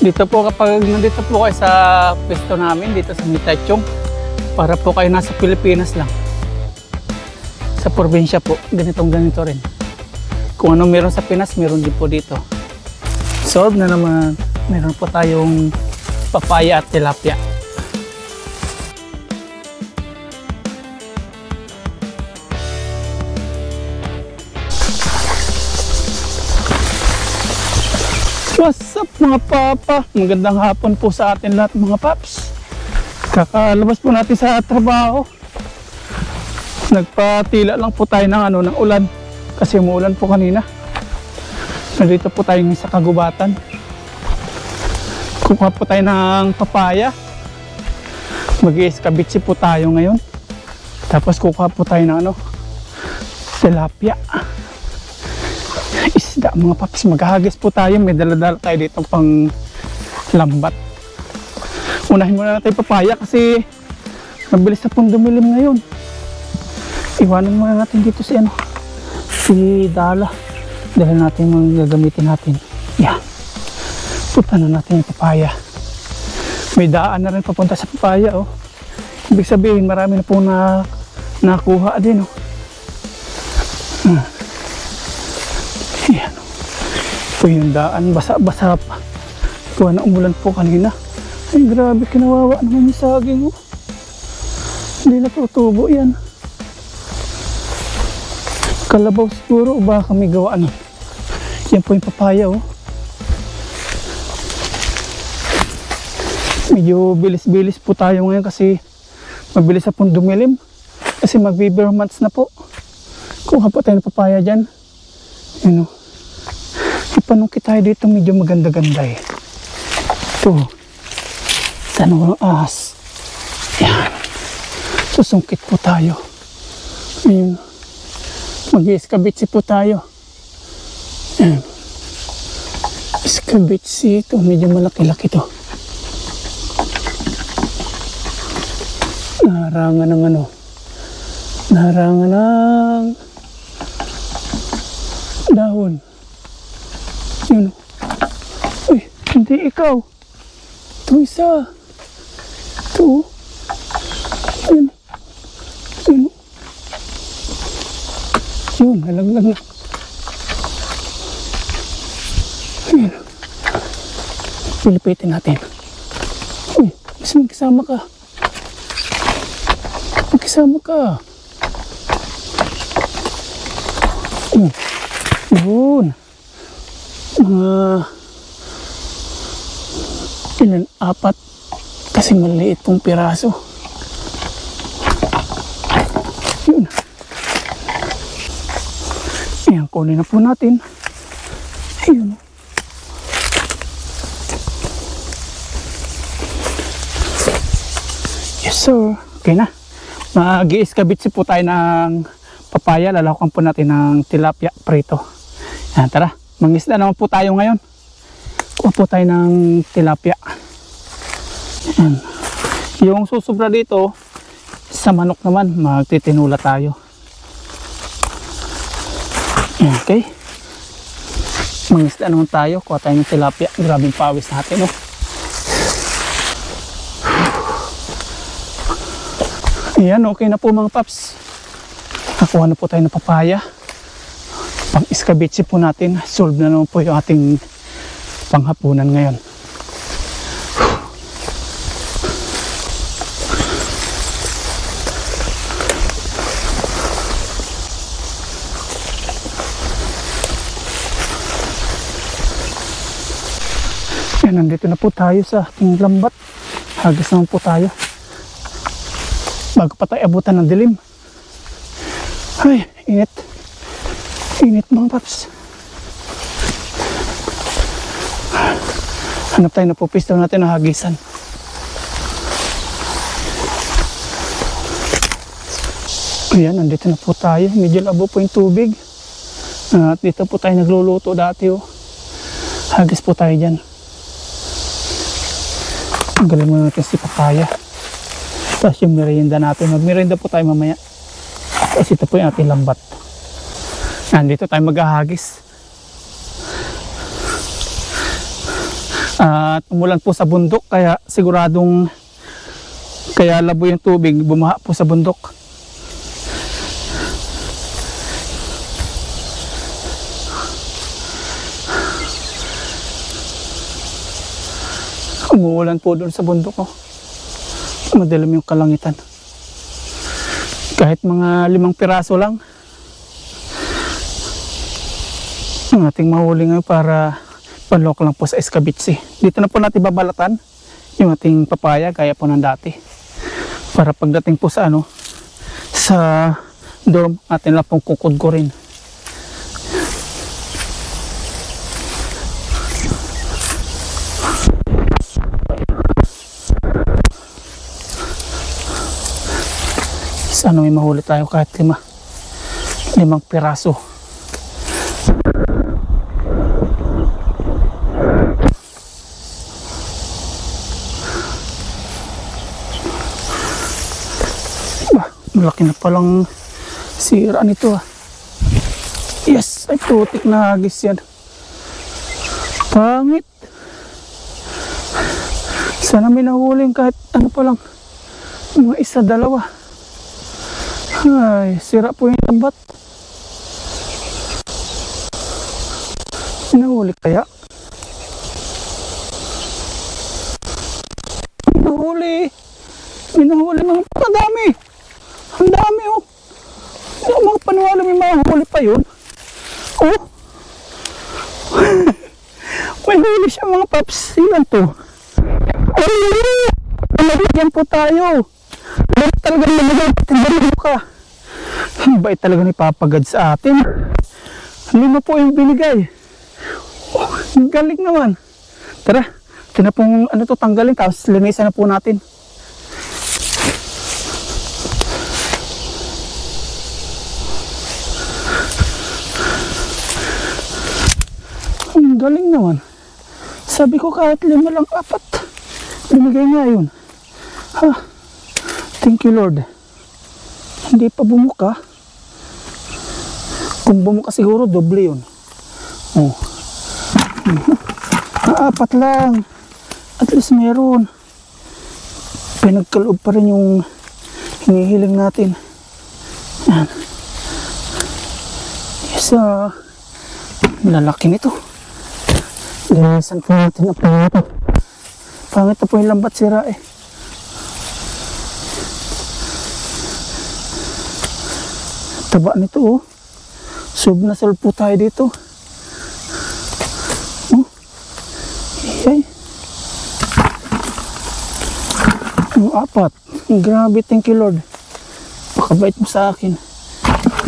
Dito po kapag nandito po kayo sa pwesto namin, dito sa Mitachong, para po kayo nasa Pilipinas lang. Sa probinsya po, ganito rin. Kung ano meron sa Pinas, meron din po dito. Solve na naman, meron po tayong papaya at tilapia. What's up mga papa? Magandang hapon po sa atin lahat mga paps. Kakalabas po natin sa trabaho. Nagpatila lang po tayo ng ulan. Kasi umuulan po kanina. Nandito po tayo sa kagubatan. Kukuha po tayo ng papaya. Mag-i-escabitsi po tayo ngayon. Tapos kukuha po tayo ng tilapia. Isda mga paps, maghahagis po tayo. May daladala tayo dito pang lambat. Unahin muna natin papaya kasi mabilis na pong dumilim ngayon. Iwanan muna natin dito si Dala. Dahil natin mga gagamitin natin. Yan. Punta na natin yung papaya. May daan na rin papunta sa papaya. Oh. Ibig sabihin marami na po nakuha din. Oh. Yan. Ito yung daan. Basa-basa pa. Ito na umulan po kanina. Ay grabe, kinawawa naman yung saging. Oh. Hindi natutubo yan. Kalabaw siguro o baka may gawa Yan po yung papaya. Oh. Medyo bilis-bilis po tayo ngayon kasi mabilis na pong dumilim. Kasi mag-Weber months na po. Kuha po tayo ng papaya dyan. Ano? Ipanungkit tayo dito, medyo maganda-ganda eh. Ito. Tanong ng ahas. Yan. Susungkit po tayo. Ayun. Mag-i-escabitsi po tayo. Yan. Escabitsi ito. Medyo malaki-laki ito. Naharangan ng naharangan ng dahon. Yun. Uy, hindi ikaw. Ito isa. Ito. Yun. Yun. Yun, nalaglag na. Yun. Pilipitin natin. Uy, mas magkasama ka. Magkasama ka. Yun. Yun. Ilan? 4. Kasi maliit pong piraso. Yun. Ayan, kunin na po natin. Ayun. Yes sir. Okay na. Mag-i-escabitsi po tayo ng papaya. Lalawakan po natin ng tilapia prito. Ayan, tara. Mangisda naman po tayo ngayon. Kuha po tayo ng tilapia. Ayan. Yung susubra dito, sa manok naman, magtitinula tayo. Ayan, okay. Mangisda naman tayo. Kuha tayo ng tilapia. Grabing pawis natin. Oh. Ayan, okay na po mga paps. Nakuha na po tayo ng papaya. Pang-escabitsi po natin. Solve na naman po yung ating panghapunan ngayon. Ayan, nandito na po tayo sa ating lambat. Hagas naman po tayo. Bago pa tayo abutan ng dilim. Ay, init. Init mga paps. Hanap tayo na po pistaw natin na hagisan. Ayan, nandito na po tayo. Medyo labo po yung tubig. At dito po tayo nagluluto dati. Oh. Hagis po tayo dyan. Tanggalin muna natin si papaya. Tapos yung merienda natin. Mag-merienda po tayo mamaya. Tapos ito po yung ating lambat. Nandito tayo maghahagis. At umulan po sa bundok, kaya siguradong kaya labo yung tubig, bumaha po sa bundok. Umuulan po doon sa bundok, oh. Madilim yung kalangitan. Kahit mga 5 piraso lang ang ating mahuli ngayon para panlok lang po sa Escabitsi. Dito na po natin babalatan yung ating papaya gaya po ng dati, para pagdating po sa sa dorm atin lang pong kukudkurin. May mahuli tayo kahit 5 piraso. Malaki na palang sira nito, ah. Yes, ay putik na hagis yan. Pangit. Sana may nahuling kahit pa lang, mga 1-2. Ay, sira po yung lambat. Nahuli kaya? Nahuli. May nahuli mga kadami. Ang dami, oh. Hindi ako makapaniwala may mahuli pa yun. Oh. May huli siya mga paps. Ilan to? Oh, nalagyan po tayo. Bakit talaga nalagyan? Tindarin mo ka. Bait talaga ni Papa God sa atin. 5 po yung binigay. Oh, galing naman. Tara, ito na pong tanggalin, tapos linisan na po natin. Ang galing naman. Sabi ko kahit 5 lang, 4 binigay nga yun. Ha, thank you Lord. Hindi pa bumuka. Kung bumuka siguro doble yun. Oh. 4 lang. At least meron. Pinagkaloob pa rin yung hinihiling natin. Yan. Yes, lalaki nito. Linisan po natin ang pangit. Pangit na po yung lambat, sira eh. Taba nito, oh. Sub na solve po tayo dito. Oh. Ay. Ang 4. Grabe, thank you Lord. Pakabait mo sa akin.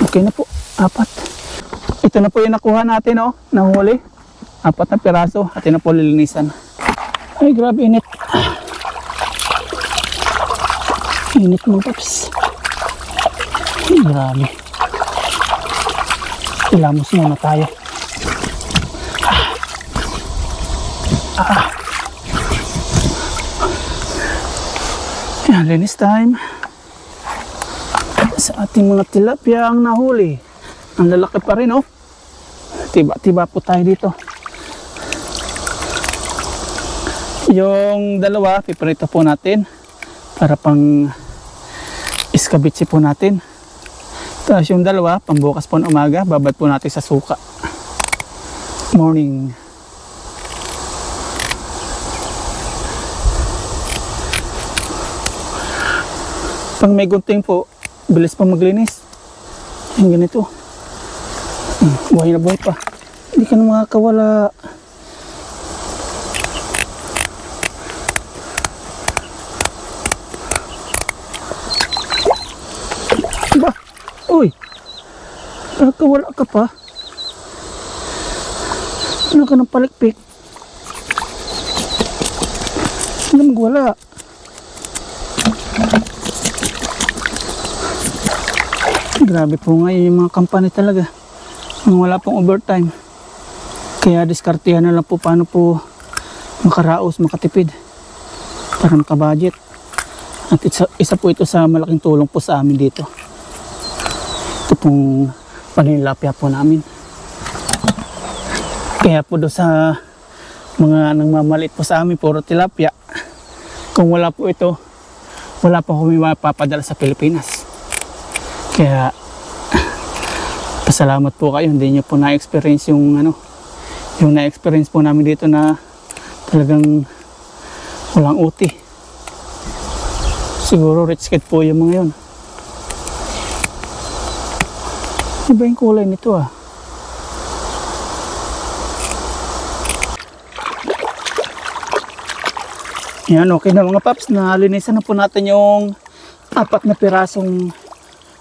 Okay na po, 4. Ito na po yung nakuha natin, oh. Nahuli. 4 na piraso. At na po lilinisan. Ay, grabe, init. Init mo, paps. Ay, grabe. Ilamos muna tayo. Yan, linis time. Sa ating mga tilapia ang nahuli. Ang lalaki pa rin, oh. Tiba-tiba po tayo dito. Yung 2, piprito po natin para pang Escabitsi po natin. Tapos yung 2, pambukas po ng umaga, babad po natin sa suka. Morning. Pag may gunting po, bilis pa maglinis. Yung ganito. Buhay na buhay pa. Hindi ka na makakawala. Ba? Uy! Nakakawala ka pa? Ano ka ng palikpik? Ano magwala? Grabe po nga yung mga company talaga. Wala pong overtime. Kaya diskartehan na lang po paano po makaraos, makatipid para makabudget. At isa po ito sa malaking tulong po sa amin dito. Ito pong paninilapya po namin. Kaya po doon sa mga nangmamaliit po sa amin, puro tilapia. Kung wala po ito, wala po kami mapapadala sa Pilipinas. Kaya pasalamat po kayo, hindi nyo po na-experience yung yung na-experience po namin dito na talagang walang uti. Siguro rich kid po yung mga yun. Iba yung kulay nito ah. Yan, okay na mga paps. Nalinisan na po natin yung 4 na pirasong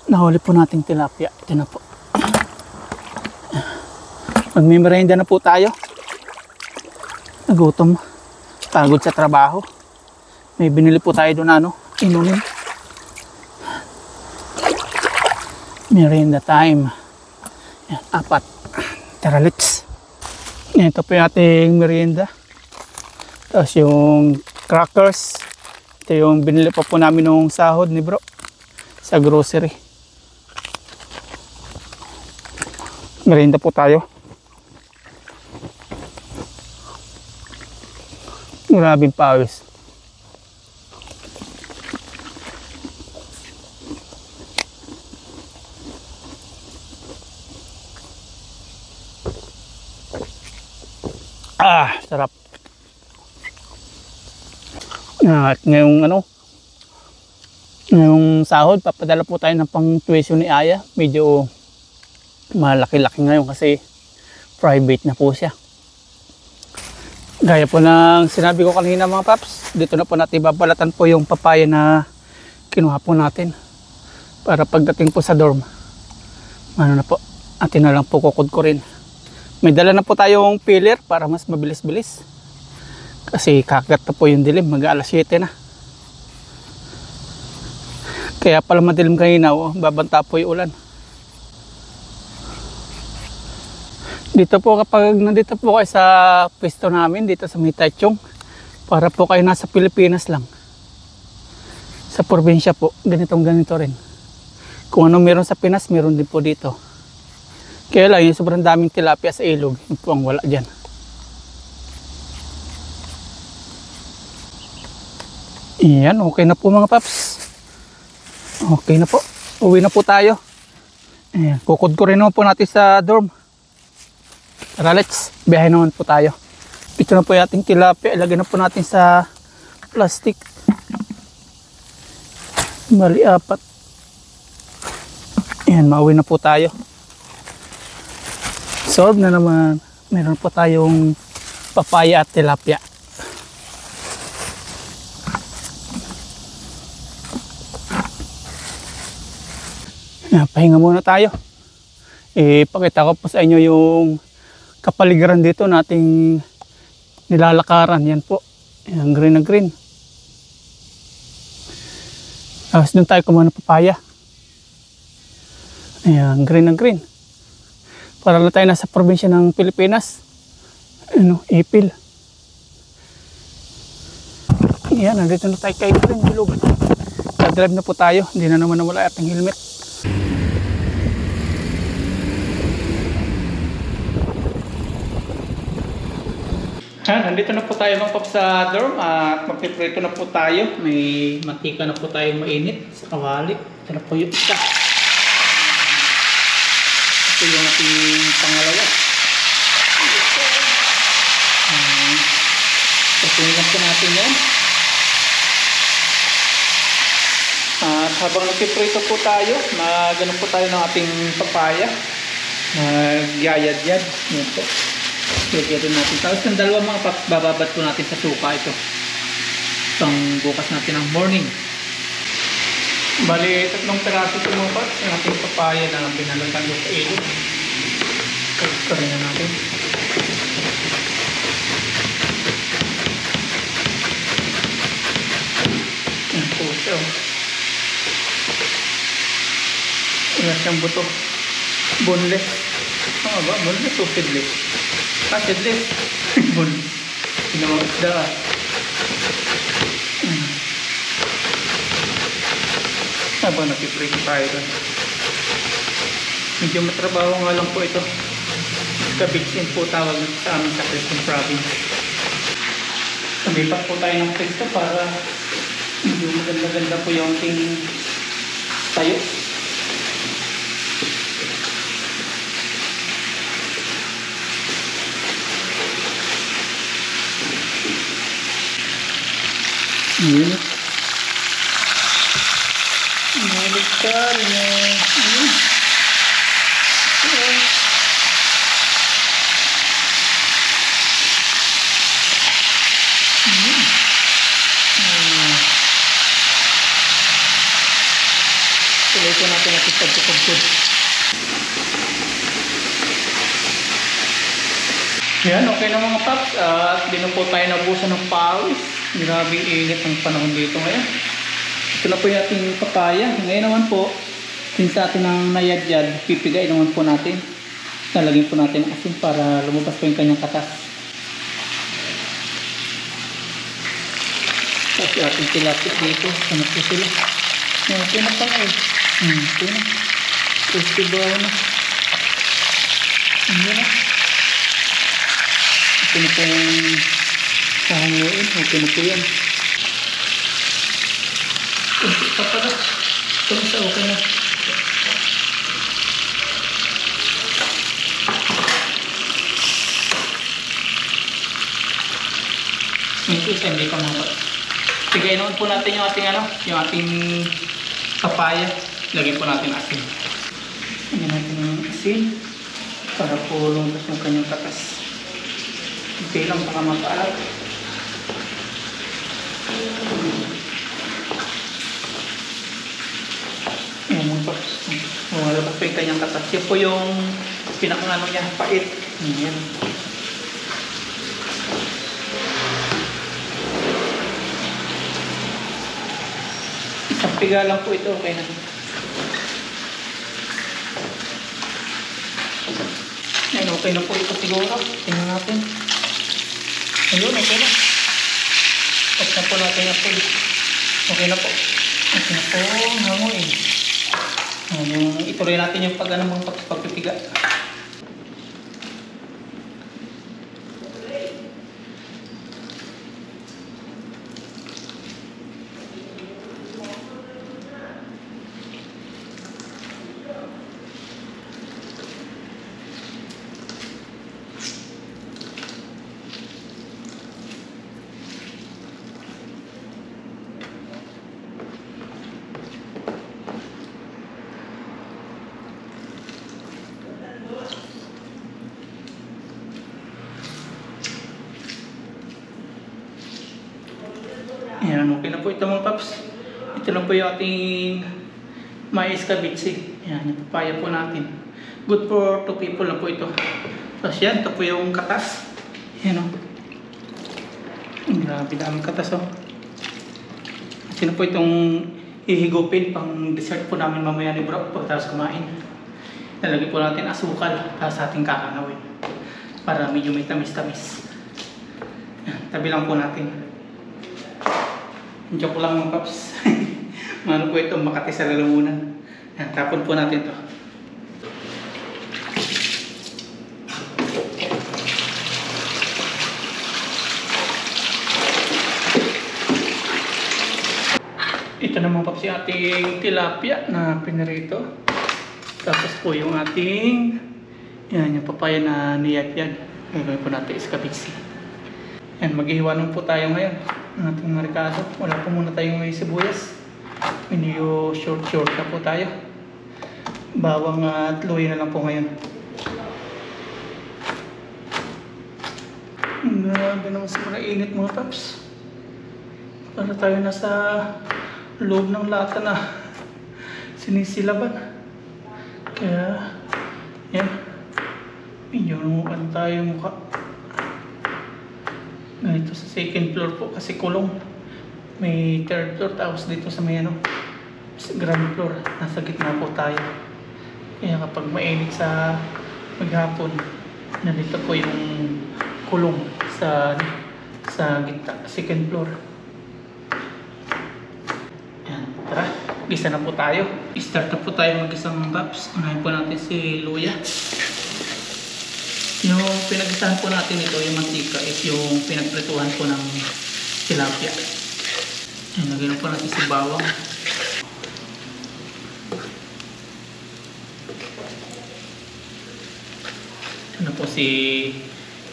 nahuli po nating tilapia. Ito na po. Magmimerienda na po tayo. Nagutom. Pagod sa trabaho. May binili po tayo doon inumin. Merienda time. Yan, 4. Tara, let's. Ito po yung ating merienda. Tapos yung crackers. Ito yung binili pa po namin nung sahod ni bro sa grocery. Merienda po tayo. Grabing pawis. Sarap. At ngayong ngayong sahod, papadala po tayo ng pang tuition ni Aya. Medyo malaki-laki ngayon kasi private na po siya. Gaya po ng sinabi ko kanina mga paps, dito na po natin babalatan po yung papaya na kinuha po natin. Para pagdating po sa dorm, na po, atin na lang po kukudkurin. May dala na po tayong peeler para mas mabilis-bilis. Kasi kagat na po yung dilim, mag-alas 7 na. Kaya pala madilim kanina, babanta po yung ulan. Dito po kapag nandito po kayo sa pwesto namin, dito sa Mitachong, para po kayo nasa Pilipinas lang. Sa probinsya po, ganito rin. Kung ano meron sa Pinas, meron din po dito. Kaya lang, yung sobrang daming tilapia sa ilog, yun po ang wala dyan. Iyan, okay na po mga paps. Okay na po. Uwi na po tayo. Ayan, kukudkurin naman po natin sa dorm. Tara, let's. Biyahe naman po tayo. Ito na po yung ating tilapia. Ilagay na po natin sa plastic. Bali, 4. Ayan, mauwi na po tayo. Solve na naman. Meron po tayong papaya at tilapia. Pahinga muna tayo. Ipakita ko po sa inyo yung kapaligiran dito nating nilalakaran. Yan po. Yan, green na green. Tapos doon tayo kumuha ng papaya. Ayan, green na green. Para lang tayo nasa probinsya ng Pilipinas. Ipil. Ayan, nandito na tayo kay Green Bilog. Sa-drive na po tayo. Hindi na naman nawala ating helmet. Nandito na po tayo mga paps sa dorm at magpiprito na po tayo. May mantika na po tayong mainit sa kawali. Ito na po yung isa. Ito yung ating pangalawa. Pagpungan po natin yan. At habang nagpiprito po tayo, ganun po tayo ng ating papaya. Nagyayad-yad. Yan po. Pwede rin natin. Tapos yung dalawa mga paps, bababad po natin sa suka ito. Pang bukas natin ng morning. Bali, 3 peraso ito mga paps. Yung ating papaya na binalatan doon sa ilog. Pagkarin na natin. Yan po siya. Wala siyang buto. Boneless. Ano ba? Boneless o seedless? Seedless. Boneless. Pinawag isda. Habang napiprito tayo doon. Medyo matrabaho nga lang po ito. Kabitsin po tawag sa amin sa Quezon Province. Lipat po tayo ng pwesto para medyo maganda-ganda po yung ating tayo. Init. Init ka rin eh. Ayun. Tuloy po natin at pagkakabod. Yan, okay na mga paps. At di na po tayo nabusan ng pawis. Grabe init ang panahon dito ngayon. Ito na po yung ating papaya. Ngayon naman po, since atin ang nayadyad, pipigay naman po natin. Lalagyan po natin ang asin para lumabas po yung kanyang katas. Tapos yung ating tilapit dito. Ano po sila? Okay na pa eh. Okay na. Tasty brown na. Ano na? Ito na po yung kahanguin. Okay na po yan. Kunti pa pala. Ito na sa okay na. Ito isa hindi pa mga. Tigay naman po natin yung ating yung ating papaya. Lagyan po natin asin. Lagyan natin yung asin para po lumabas yung kanyang katas. Okay lang baka mapaalat. Ayan mga paps. Lumabas po yung kanyang katas. Yan po yung pinakang niya, pait. Ayan. Isang piga lang po ito, okay na. Ayan, okay na po ito siguro. Tingnan natin. Ayun, okay na. Tapos na po natin na po. Okay na po. Okay na po, hangoy. Ituloy natin yung pagpipiga. Ayan, okay na po ito mga paps. Ito na po yung ating mais kabitsi. Ayan, yung papaya po natin. Good for 2 people na po ito. Tapos yan, ito po yung katas. Ayan o. Grabe daming katas o. Ito na po itong ihigupin pang dessert po namin mamaya ni bro pagkatapos kumain. Lalagyan po natin asukal sa ating kakanawin. Para medyo may tamis-tamis. Tabi lang po natin. Joke lang mga paps. Ano po ito, Makati sa lalamunan. Yan, tapon po natin to. Ito naman paps yung ating tilapia na pinirito. Tapos po yung ating yan, yung papaya na niyad-yad. Gagawin po natin iskabitsi. Yan, maghihiwanan po tayo ngayon ng ating marikado. Wala po muna tayong may sibuyas. Medyo short na po tayo. Bawang at luya na lang po ngayon. Grabe naman sa mga init mga paps. Para tayo nasa loob ng lata na sinisilaban. Kaya yan, medyo numukan tayo mukha. Ganito sa second floor po kasi kulong. May third floor tapos dito sa may ground floor. Nasa gitna po tayo. Kaya kapag mainit sa maghapon, nandito po yung kulong sa gitna, second floor. Yan, tara. Gisa na po tayo. Start na po tayo mag-isang paps. Unahin po natin si luya. Yung pinag-isahan po natin ito, yung mantika, is yung pinagprituhan po ng tilapia. Ayan, lagyan po natin si bawang. Ito na po si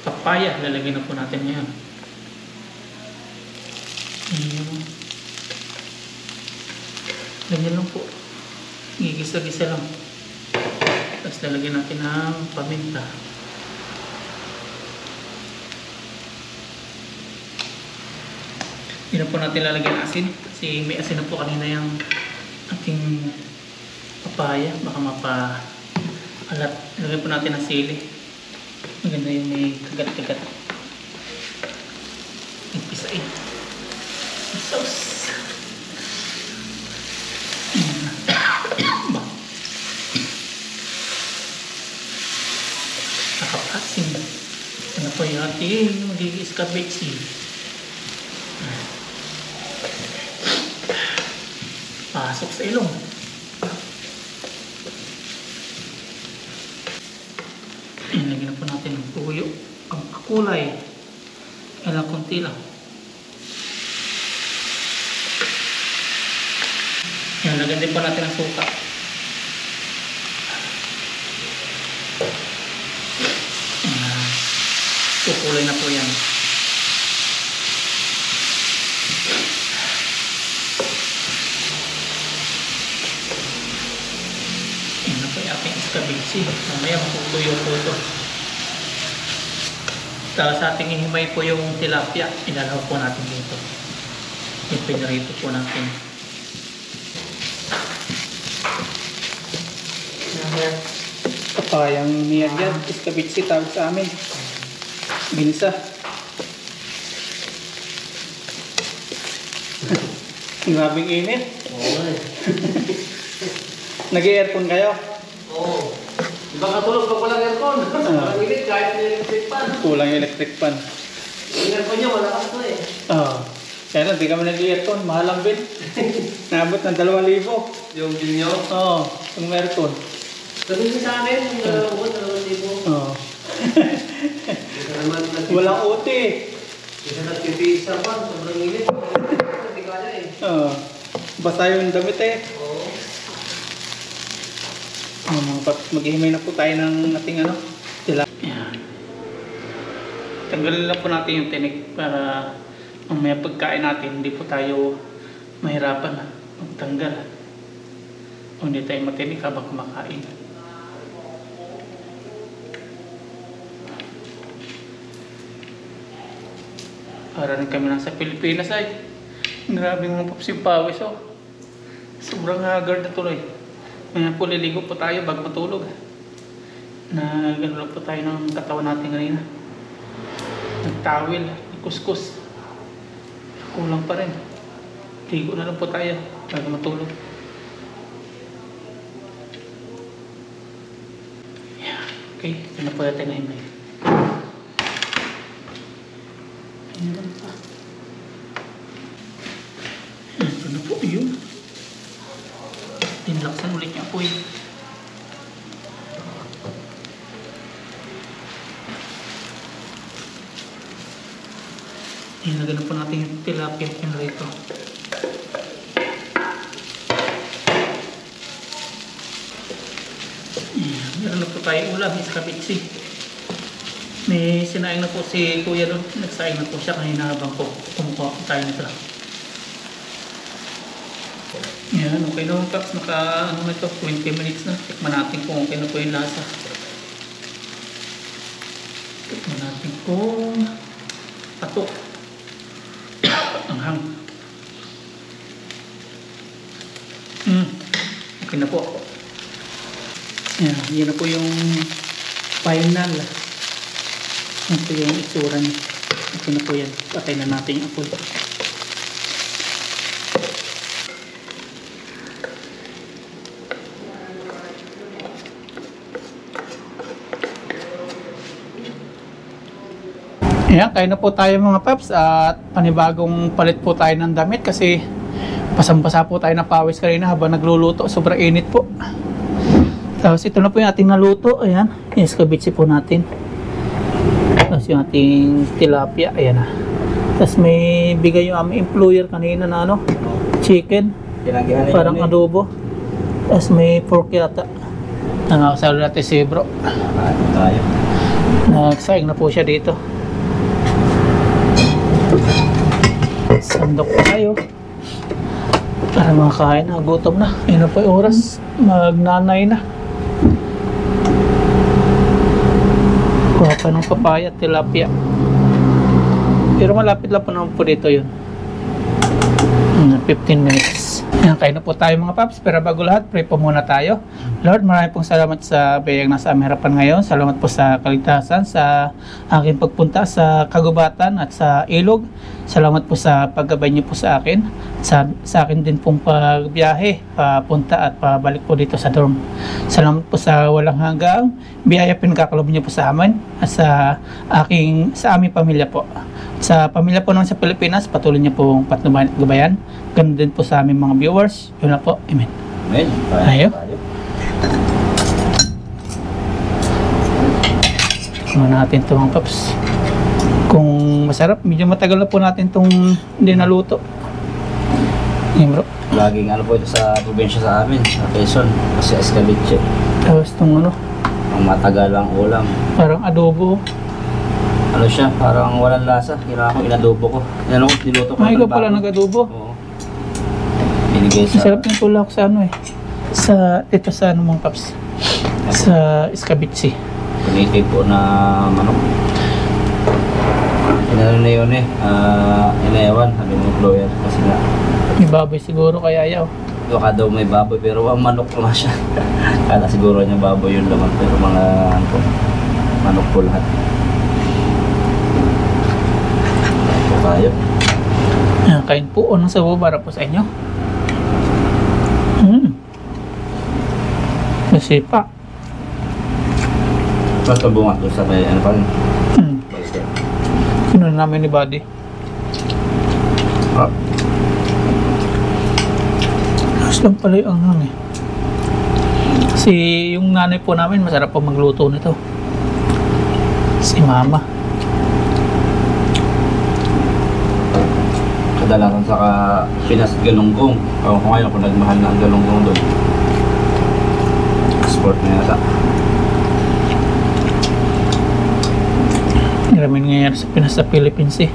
papaya. Lalagyan na po natin ngayon. Ayan. Ganyan lang po. Gigisa-gisa lang. Tapos lalagyan natin ng paminta. Hindi na po natin lalagyan asin. Kasi may asin na po kanina yung ating papaya. Baka mapa-alat. Lalagyan po natin ng sili. Maganda yung may kagat-kagat. Nagpisain. Sauce. Nakapasin. Ano po yung ating magiging escabeche. Pasok sa ilong. Lagyan na po natin ng tuyo. Ang kulay. Kailang konti lang. Yan, lagyan din po natin ng suka. Kukulay na po yan. Yan na po yung ating escabeche. Mamaya makutuyo po ito. Tapos sa ating ihimay po yung tilapia. Inalaw po natin dito. Yung pinarito po natin. Papayang niyad yan. Escabeche tawag sa amin. Ginisa. Grabing init. Oo. Nag-i-aircon kayo? Oo. Diba katulog pag walang aircon? Walang init kahit may electric fan. Kulang electric fan. Yung aircon niya malakas na eh. Oo. Kaya lang, di kami nag-i-aircon. Mahal ang bill. Naabot ng 2,000. Yung bill niyo? Oo. Yung aircon. Sabi niyo sa amin, yung ubod na 2,000. Oo. Walang OT. Isa nagtitiisa pa, sobrang init. Hindi kaya eh. Oo. Basta yung damit eh. Oo. Maghihimay na po tayo ng ating ano, tilapia. Tanggalin lang po natin yung tinik para mamaya pagkain natin, hindi po tayo mahirapan magtanggal. O hindi tayo matinik habang kumakain. Para rin kami nasa Pilipinas ay. Grabe mga paps yung pawis oh. Sobrang haggard na tuloy. Ngayon po liligo po tayo bago matulog. Na gano'n lang po tayo ng katawan natin kanina. Nagtawil, kuskus. Kulang pa rin. Ligo na lang po tayo bago matulog. Yeah, okay, ito na po natin na himay. Ayan pa. Ito na po yun. Tinlaksan ulit niya po yun. Ilagay na po natin yung tilapia pinrito. Meron na po tayo ulam, escabeche. May sinaing na po si Kuya doon. Nagsaing na po siya kanina habang po kumukuha po tayo nito. Yan, okay na po. Naka, ano na ito, 20 minutes na. Tikman natin kung okay na po yung lasa. Tikman natin kung patok. Anghang. Okay na po. Yan, yun na po yung final. Ito yung itsura niya. Ito na po yan. Patay na natin yung apoy. Ayan, kain na po tayo mga paps at panibagong palit po tayo ng damit kasi pasang-pasa po tayo ng pawis kanina habang nagluluto. Sobrang init po. Tapos ito na po yung ating naluto. Ayan, yung escabeche po natin. Tapos yung ating tilapia, ayan na. Tapos may bigay yung aming employer kanina na ano, chicken, Pinagyan parang adobo. Tapos may pork yata. Nakakasalo natin si bro. Tayo. Nagsaing na po siya dito. Sandok pa tayo. Para makakain na, gutom na. Ayun na po yung oras. Magnanay na. Kuha pa ng papaya at tilapia. Pero malapit lang po naman po dito yun. 15 minutes. Ayan, kain na po tayo mga paps. Pero bago lahat, pray po muna tayo. Lord, maraming pong salamat sa biyayang nasa aming harapan ngayon. Salamat po sa kaligtasan, sa aking pagpunta sa kagubatan at sa ilog. Salamat po sa paggabay niyo po sa akin. Sa akin din pong pagbiyahe, papunta at pabalik po dito sa dorm. Salamat po sa walang hanggang biyaya pinagkakalob niyo po sa amin at sa aming pamilya po. Sa pamilya po naman sa Pilipinas, patuloy niyo pong patnubayan at gabayan. Ganun din po sa aming mga viewers. Yun na po. Amen. Amen. Tayo. Ano natin ito mga paps. Kung masarap, medyo matagal na po natin itong hindi naluto. Yan bro. Laging ano po ito sa probinsya sa amin, sa Quezon, kasi escabeche. Tapos itong ano, Ang matagalang ulam. parang adobo. Ano siya, parang walang lasa. Kailangan ko inadobo ko. Niluto ko. Ay, ikaw ng pala bago. nag-adobo. Oo. Binigay sa... Masarap yung tulak sa ano eh. Ito sa ano mga paps. Sa escabeche. Pinitig po na manok. Inano na yun eh. Inayawan, sabi mo employer. Kasi nga, May baboy siguro kaya ayaw. baka daw may baboy pero ang manok naman siya. Kala siguro niya baboy yun naman pero mga ano po, manok po lahat. Ito tayo. Ayan, kain po o ng sabaw para po sa inyo. Nasipa. Basta bunga doon sa may ano pa rin. Basta. Kinuha namin ni Buddy. Ah, Tapos lang pala yung anghang eh. Kasi yung nanay po namin masarap po magluto nito. Si mama. kadalasan sa Pinas galunggong. Ewan ko ngayon kung nagmahal na ang galunggong doon. Sport na yata. Maraming nangyayari sa Pinas sa Philippines eh.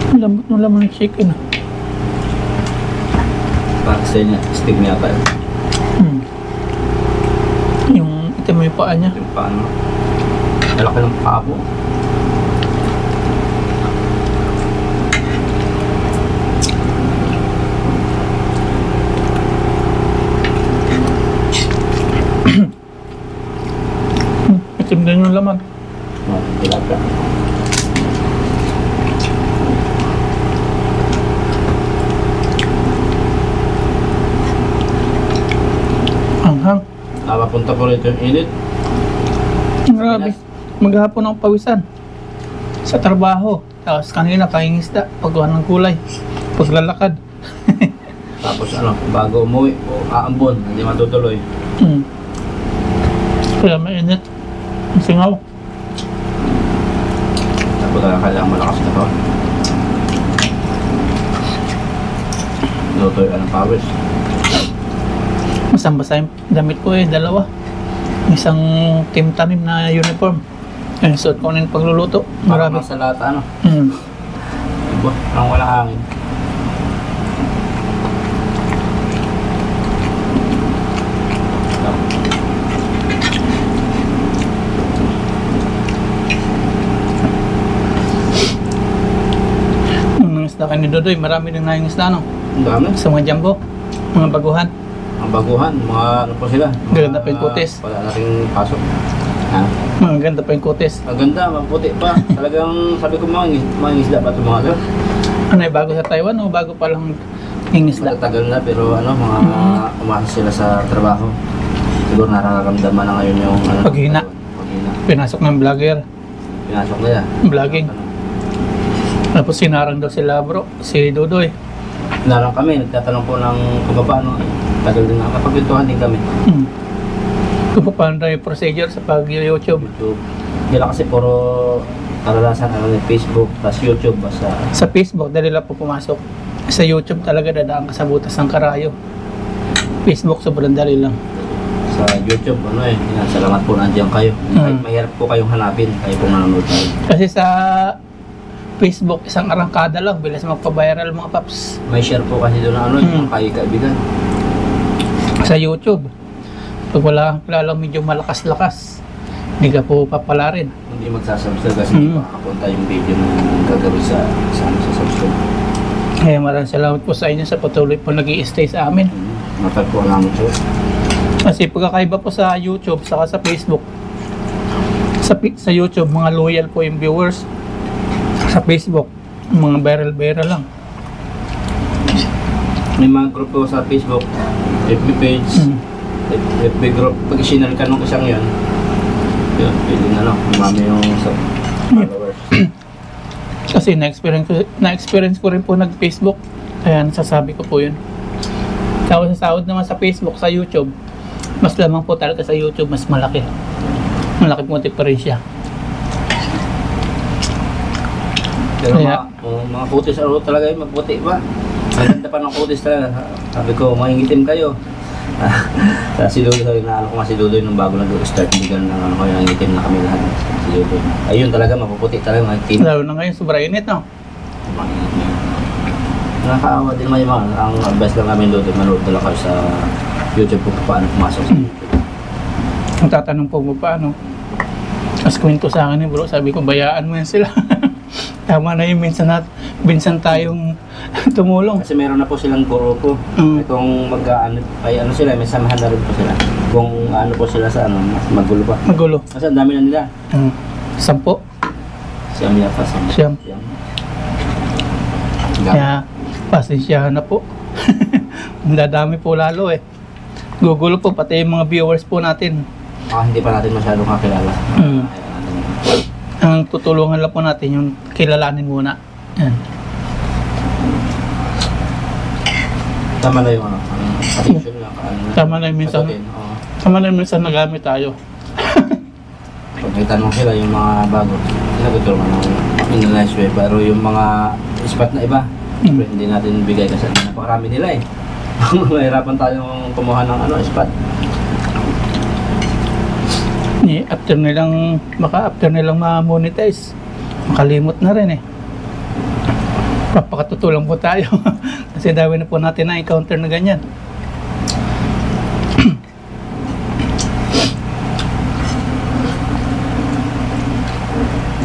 Ang lambot ng laman ng chicken ah. Parang sa niya, stick niya yata. Yung ito mo yung paa niya. Yung paano. Malaki ng paa po. Itim din yung laman. Tilapia. Anghang. Napapunta po rito yung init. Grabe. Maghapon ang pawisan. Sa trabaho. Tapos kanina pahingisda. Pagkuhan ng kulay. Paglalakad. Tapos ano, bago umuwi o aambon, hindi matutuloy. Kaya mainit. Ang singaw. Tapos kailangan malakas na to. Lutoy ka ng pawis. Masang-basa yung damit ko eh. Dalawa. Isang team tanim na uniform. Ayun, suot ko na yung pagluluto. Parang Marami. nasa lata ano. Mm. Diba? Parang wala hangin. Nung nangisda kayo ni Dodoy, marami din nangisda no? Ang dami. Sa mga jumbo. Mga baguhan. Ang baguhan, mga ano po sila. Gaganda pa yung kutis. Wala na rin pasok. Ha? Mga ganda pa yung kutis. Ang ganda, maputi pa. Talagang sabi ko mga isda pa ito mga ito. Ano eh, bago sa Taiwan o bago pa lang hingisda? Matatagal na pero ano, mga umaasa sila sa trabaho. Siguro nararamdaman na ngayon yung ano, Paghina. Paghina. Pinasok ng vlogger. Pinasok na yan. Vlogging. Tapos sinarang daw sila bro, si Dodoy. Narang kami, nagtatanong po ng kung paano Tagal din nakakapagpintuhan din kami. Kung paano yung procedure sa pag-YouTube. YouTube. Hindi lang kasi puro karanasan Facebook, tas YouTube basta. Sa Facebook, dali lang po pumasok. Sa YouTube talaga dadaan ka sa butas ng karayo. Facebook, sobrang dali lang. Sa YouTube, salamat po nandiyan kayo. Kahit mahirap po kayong hanapin, kayo po nanonood tayo. Kasi sa Facebook, isang arangkada lang, bilis magpa-viral mga paps. May share po kasi doon na yung kayo kaibigan. Sa YouTube, pag wala kang kilalang medyo malakas-lakas, hindi ka po papalarin. Hindi magsasubscribe kasi makapunta yung video na gagawin sa subscribe. Kaya maraming salamat po sa inyo sa patuloy po nag-i-stay sa amin. Matagpuan namin po. Kasi pagkakaiba po sa YouTube saka sa Facebook, sa YouTube mga loyal po yung viewers, sa Facebook mga viral lang. May mga group po sa Facebook, FB page, FB group. Pag isinal ka nung isang yun, pwede na umami yung followers. Kasi na-experience ko rin po nag-Facebook, kaya nasasabi ko po yun. Tapos sa sahod naman sa Facebook, sa YouTube, mas lamang po talaga sa YouTube, mas malaki. Malaki po diferensya. Pero Kaya, mga kutis, talaga yung magputi ba? Maganda pa ng kutis talaga. Sabi ko, mangingitim kayo. Si Dudoy, naano ko nga si Dudoy nung bago nag-start, hindi ganun ang nangingitim na kami lahat. Si Dudoy. Ayun talaga, mapuputi talaga, mangingitim. lalo na ngayon, sobra init, no? Nakakaawa din naman yung mga, ang advice lang namin Dudoy, manood na lang kayo sa YouTube kung paano pumasok sa YouTube. Ang tatanong po mo paano? As kwento sa akin ni bro, sabi ko, bayaan mo yan sila. Tama na yung minsan tayong tumulong. Kasi meron na po silang grupo. Kung ano sila, may samahan na rin po sila. Kung ano po sila sa mas magulo pa. Magulo. Kasi ang dami na nila. 10. Siyam yata. Siyam. Kaya, pasensyahan na po. Ang dadami po lalo eh. Gugulo po, pati yung mga viewers po natin. Hindi pa natin masyadong kakilala. Ang tutulungan lang po natin yung kilalanin muna. Yan. Tama na yung attention lang. Tama na yung minsan. Tama na yung minsan nagamit tayo. Pag may tanong sila yung mga bago, sinagot naman in a nice way. Pero yung mga spot na iba, hindi natin bigay kasi napakarami nila eh. Mahirapan tayong kumuha ng spot. After nilang ma-monetize, makalimot na rin eh. Papakatutulong po tayo. Kasi dami na po natin na-encounter na ganyan.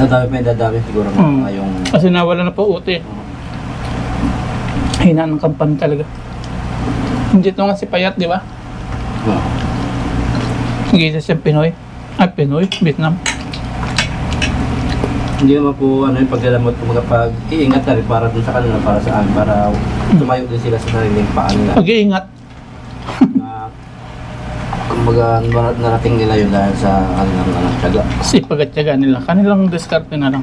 Dadami siguro mga yung... Kasi nawala na po uti. Hina ng kampanya talaga. Hindi ito nga si Payat, di ba? Nag-isa siyang Pinoy. Pinoy, Vietnam. Hindi naman po yung paglalamot kung pag-iingat na rin para dun sa kanila, para sa amin, para tumayo din sila sa sariling paa nila. Pag-iingat. Kumbaga narating nila yun dahil sa kanilang tiyaga. Sipag at tiyaga nila. Kanilang diskarte na lang.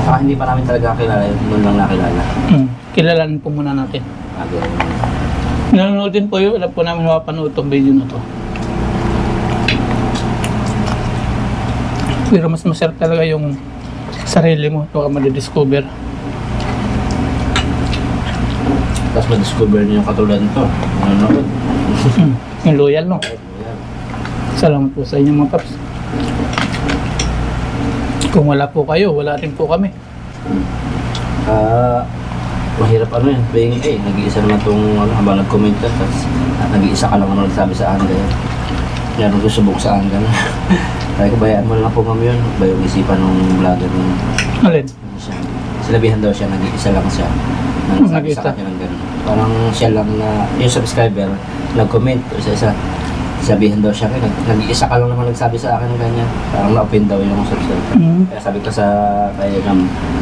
Saka hindi pa namin talaga kilala, noon lang nakilala. Kilalanin po muna natin. Nanonood din po yun. Alam po namin mapapanood itong video na to. Pero mas masarap talaga yung sarili mo. Ito ka madidiscover. Tapos ma-discover niyo yung katulad nito. Nanonood. Yung loyal, no? Salamat po sa inyo mga paps. Kung wala po kayo, wala rin po kami. Mahirap being nag-iisa naman itong habang nag-comment ka, tapos nag-iisa ka lang nagsabi sa akin ganyan. Yan ang gusto sa akin ganyan. Sabi ko, bayaan mo lang po ma'am yun. Bayang isipan ng vlogger nun. Alin? Sinabihan daw siya, nag-iisa lang siya. Nagsabi sa kanya ng gano'n. Parang siya lang na, yung subscriber, nag-comment, isa-isa. Sabihin daw siya, nag-iisa ka lang naman nagsabi sa akin ng ganyan. Parang na-open daw yung subscriber. Kaya sabi ko sa kaya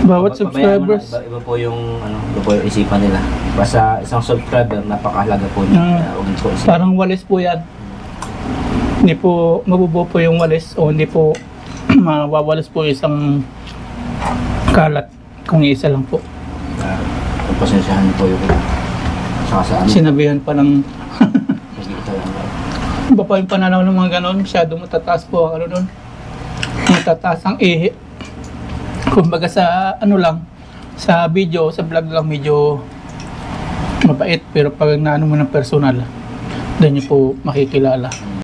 bawat subscribers, iba po yung isipan nila. Basta isang subscriber, napakahalaga po niya. Parang walis po yan. Hindi po mabubuo po yung walis o hindi po mawawalis po isang kalat kung isa lang po. Pasensyahan po yung Saka sa ano, Sinabihan pa ng nag-iisa lang daw. iba pa yung pananaw ng mga ganon. Masyado matataas po ang ano nun. Matataas ang ihi. Kumbaga sa ano lang, sa video, sa vlog lang medyo mabait. Pero pag naano mo ng personal, doon niyo po makikilala.